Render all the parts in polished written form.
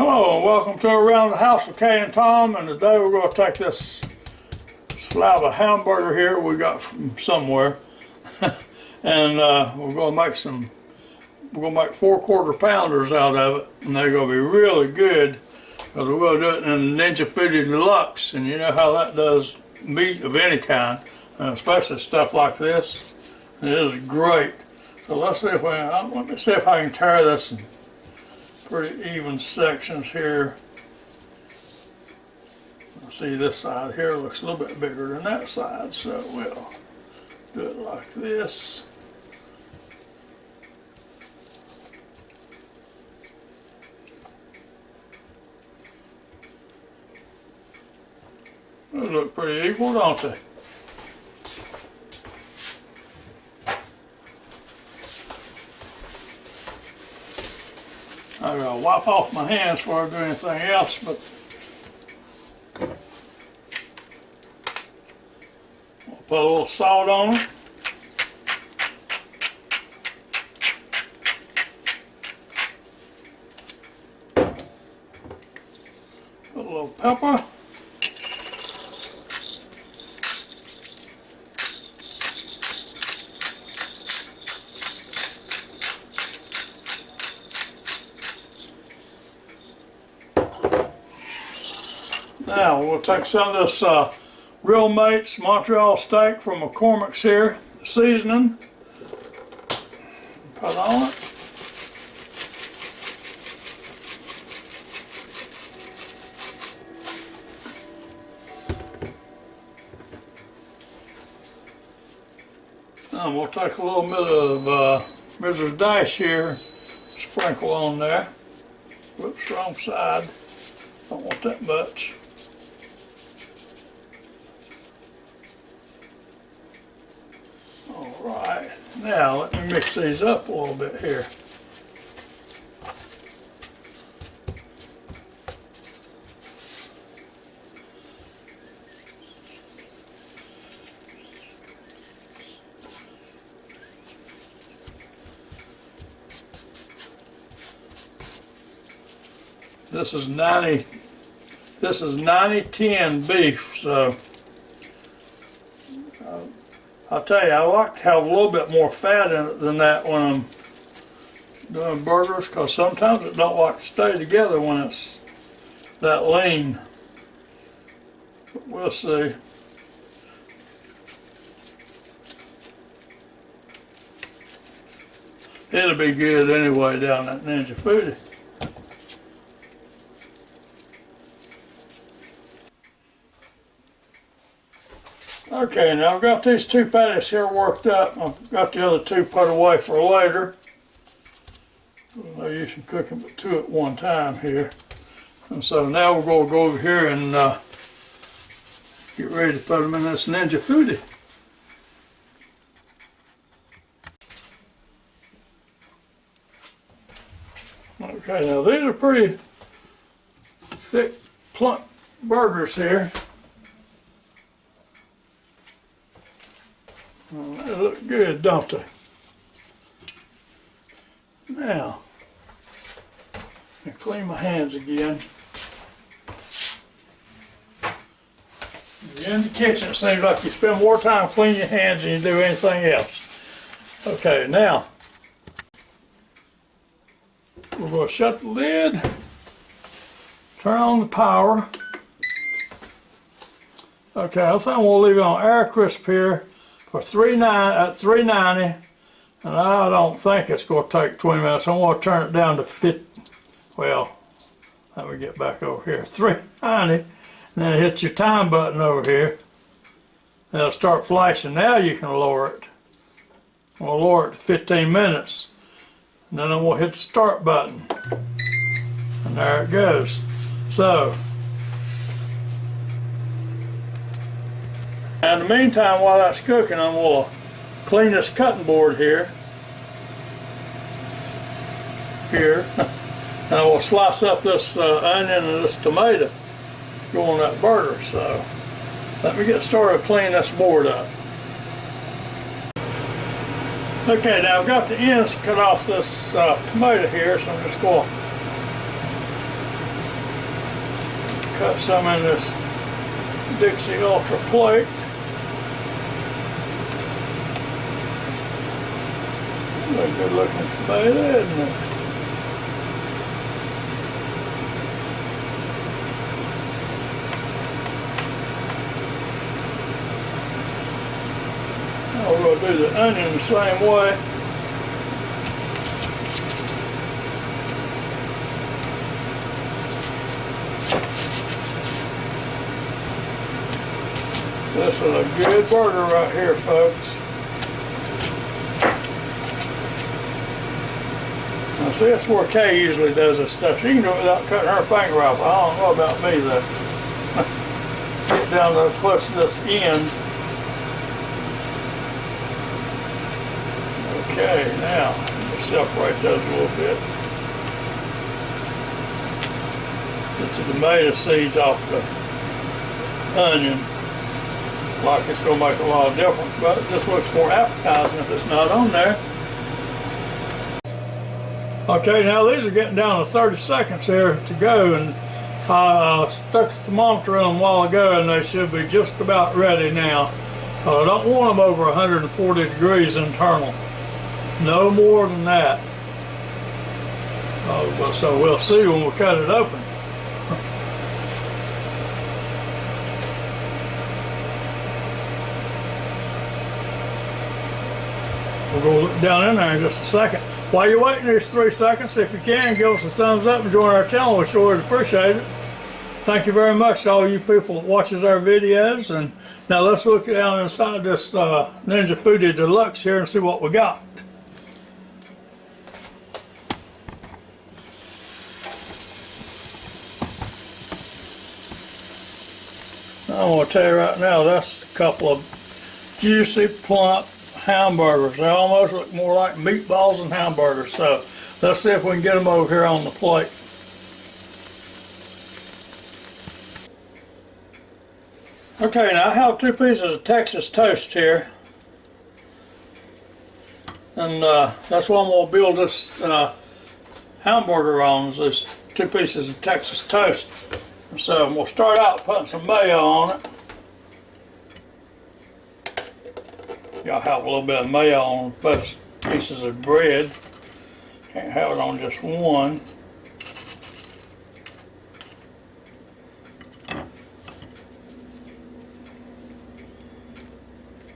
Hello and welcome to Around the House with Kay and Tom, and today we're going to take this slab of hamburger here we got from somewhere and we're going to make 4 quarter-pounders out of it, and they're going to be really good because we're going to do it in the FOODi DELUXE, and you know how that does meat of any kind, and especially stuff like this. It is great. So let's see if let me see if I can tear this in pretty even sections here. See, this side here looks a little bit bigger than that side, so we'll do it like this. Those look pretty equal, don't they? I gotta wipe off my hands before I do anything else, but I'll put a little salt on it. Put a little pepper. Now we'll take some of this Real Mates Montreal steak from McCormick's here, seasoning, put on it. And we'll take a little bit of Mrs. Dash here, sprinkle on there. Whoops, wrong side. Don't want that much. Alright, now let me mix these up a little bit here. This is 90-10 beef, so I'll tell you, I like to have a little bit more fat in it than that when I'm doing burgers, because sometimes it don't like to stay together when it's that lean. But we'll see. It'll be good anyway down at Ninja Foodie. Okay, now I've got these 2 patties here worked up. I've got the other 2 put away for later. No use in cooking but 2 at one time here. And so now we're going to go over here and get ready to put them in this Ninja Foodie. Okay, now these are pretty thick, plump burgers here. Well, they look good, don't they? Now, I clean my hands again. You're in the kitchen, it seems like you spend more time cleaning your hands than you do anything else. Okay, now, we're going to shut the lid, turn on the power. Okay, I think I'm going to leave it on air crisp here for $3.90, and I don't think it's going to take 20 minutes. I'm going to turn it down to 50. Well, let me get back over here. $3.90, and then hit your time button over here. And it'll start flashing. Now you can lower it. We'll lower it to 15 minutes. And then I'm going to hit the start button. And there it goes. So, in the meantime, while that's cooking, I'm going to clean this cutting board here. And I will slice up this onion and this tomato, go on that burger. So let me get started cleaning this board up. Okay, now I've got the ends cut off this tomato here, so I'm just going to cut some in this Dixie Ultra plate. Really good looking tomato, isn't it? Now we're going to do the onion the same way. This is a good burger right here, folks. Now see, that's where Kay usually does this stuff. She can do it without cutting her finger off. I don't know about me though. Get down to close to this end. Okay, now separate those a little bit. Get the tomato seeds off the onion. Like it's going to make a lot of difference, but it just looks more appetizing if it's not on there. Okay, now these are getting down to 30 seconds here to go, and I stuck the thermometer in them a while ago and they should be just about ready now. I don't want them over 140 degrees internal. No more than that. So we'll see when we cut it open. We'll go look down in there in just a second. While you're waiting these 3 seconds, if you can, give us a thumbs up and join our channel. We sure would appreciate it. Thank you very much to all you people that watches our videos. And now let's look down inside this Ninja FOODi Deluxe here and see what we got. I'm going to tell you right now, that's a couple of juicy, plump hamburgers. They almost look more like meatballs than hamburgers. So let's see if we can get them over here on the plate. Okay, now I have 2 pieces of Texas toast here. And that's what I'm going to build this hamburger on, is this 2 pieces of Texas toast. So we'll start out putting some mayo on it. Gotta have a little bit of mayo on both pieces of bread. Can't have it on just one.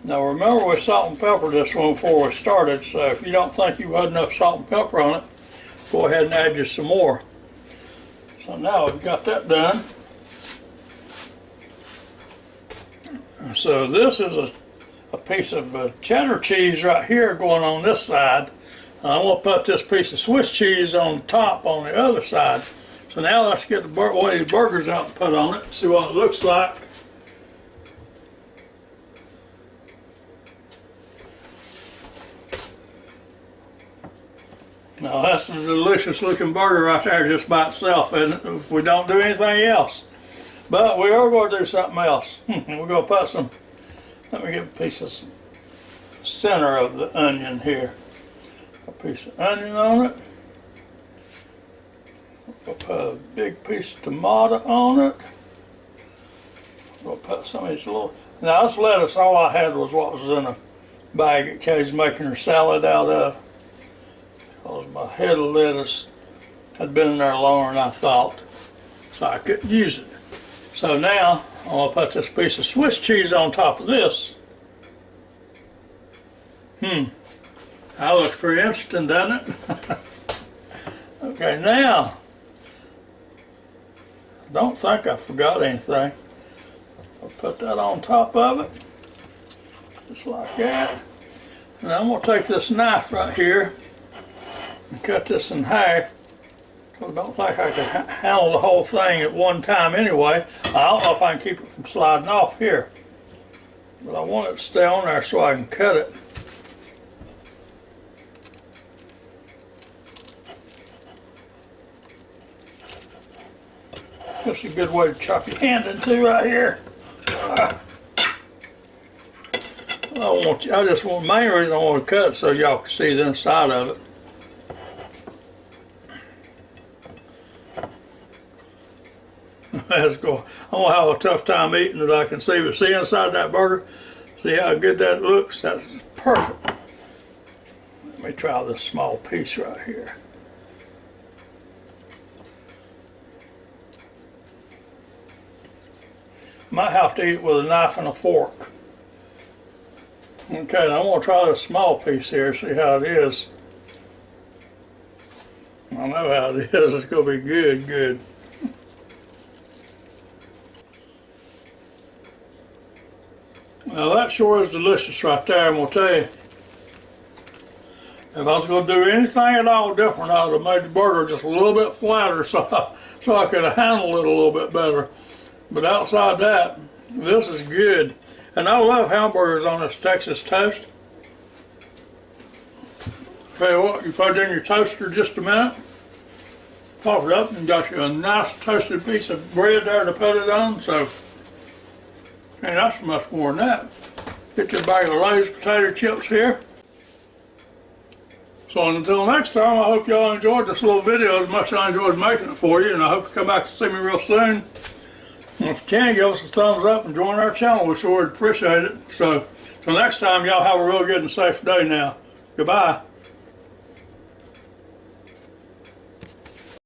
Now remember, we salt and peppered this one before we started, so if you don't think you had enough salt and pepper on it, go ahead and add just some more. So now we've got that done. So this is a piece of cheddar cheese right here going on this side. I'm going to put this piece of Swiss cheese on top on the other side. So now let's get one of these burgers out and put on it, see what it looks like. Now that's a delicious looking burger right there just by itself, isn't it, if we don't do anything else. But we are going to do something else. We're going to put some, let me get a piece of center of the onion here. A piece of onion on it. We'll put a big piece of tomato on it. We'll put some of these little, now this lettuce, all I had was what was in a bag that Kay's making her salad out of. Because my head of lettuce had been in there longer than I thought, so I couldn't use it. So now I'm going to put this piece of Swiss cheese on top of this. That looks pretty interesting, doesn't it? Okay, now I don't think I forgot anything. I'll put that on top of it, just like that. And I'm going to take this knife right here and cut this in half. I don't think I can handle the whole thing at one time anyway. I don't know if I can keep it from sliding off here, but I want it to stay on there so I can cut it. That's a good way to chop your hand into right here. Main reason I want to cut it so y'all can see the inside of it. I'm gonna have a tough time eating it, I can see. But see inside that burger, see how good that looks? That's perfect. Let me try this small piece right here. Might have to eat it with a knife and a fork. Okay, now I'm gonna try this small piece here, see how it is. I know how it is, it's gonna be good, good. Now that sure is delicious right there, I'm gonna tell you. If I was gonna do anything at all different, I would have made the burger just a little bit flatter so I could have handled it a little bit better. But outside that, this is good. And I love hamburgers on this Texas toast. Tell you what, you put it in your toaster just a minute, pop it up and got you a nice toasted piece of bread there to put it on. So, and that's much more than that. Get your bag of Lay's potato chips here. So until next time, I hope y'all enjoyed this little video as much as I enjoyed making it for you, and I hope you come back to see me real soon. And if you can, give us a thumbs up and join our channel. We sure would appreciate it. So, till next time, y'all have a real good and safe day now. Goodbye.